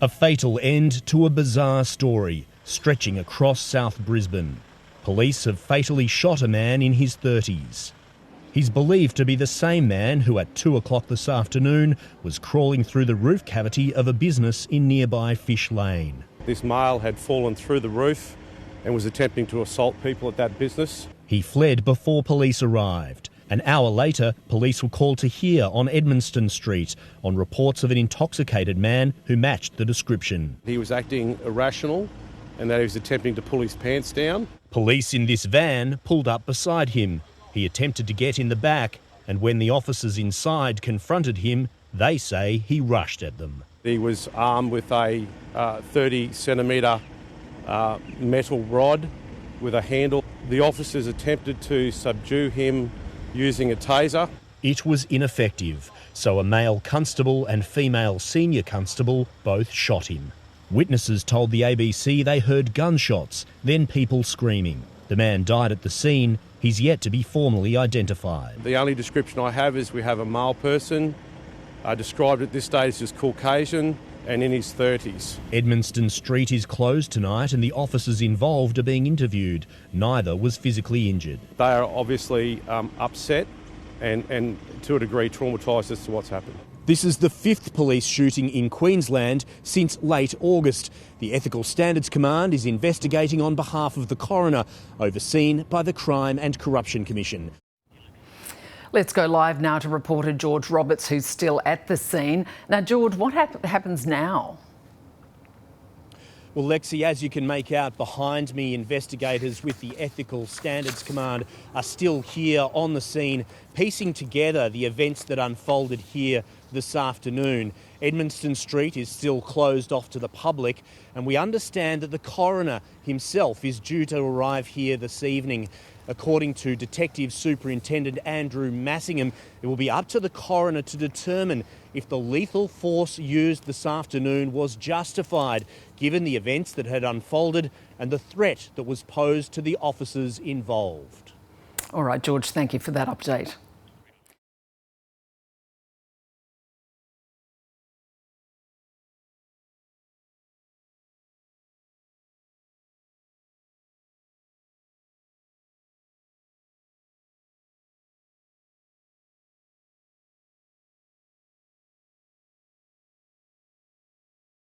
A fatal end to a bizarre story stretching across South Brisbane. Police have fatally shot a man in his 30s. He's believed to be the same man who at 2 o'clock this afternoon was crawling through the roof cavity of a business in nearby Fish Lane. This male had fallen through the roof and was attempting to assault people at that business. He fled before police arrived. An hour later, police were called to here on Edmundston Street on reports of an intoxicated man who matched the description. He was acting irrational and that he was attempting to pull his pants down. Police in this van pulled up beside him. He attempted to get in the back, and when the officers inside confronted him, they say he rushed at them. He was armed with a 30-centimetre metal rod with a handle. The officers attempted to subdue him using a taser. It was ineffective, so a male constable and female senior constable both shot him. Witnesses told the ABC they heard gunshots, then people screaming. The man died at the scene. He's yet to be formally identified. The only description I have is we have a male person, described at this stage as Caucasian and in his 30s. Edmundston Street is closed tonight and the officers involved are being interviewed. Neither was physically injured. They are obviously upset and to a degree traumatised as to what's happened. This is the 5th police shooting in Queensland since late August. The Ethical Standards Command is investigating on behalf of the coroner, overseen by the Crime and Corruption Commission. Let's go live now to reporter George Roberts, who's still at the scene. Now, George, what happens now? Well, Lexi, as you can make out behind me, investigators with the Ethical Standards Command are still here on the scene, piecing together the events that unfolded here this afternoon. Edmundston Street is still closed off to the public, and we understand that the coroner himself is due to arrive here this evening. According to Detective Superintendent Andrew Massingham, it will be up to the coroner to determine if the lethal force used this afternoon was justified, given the events that had unfolded and the threat that was posed to the officers involved. All right, George, thank you for that update.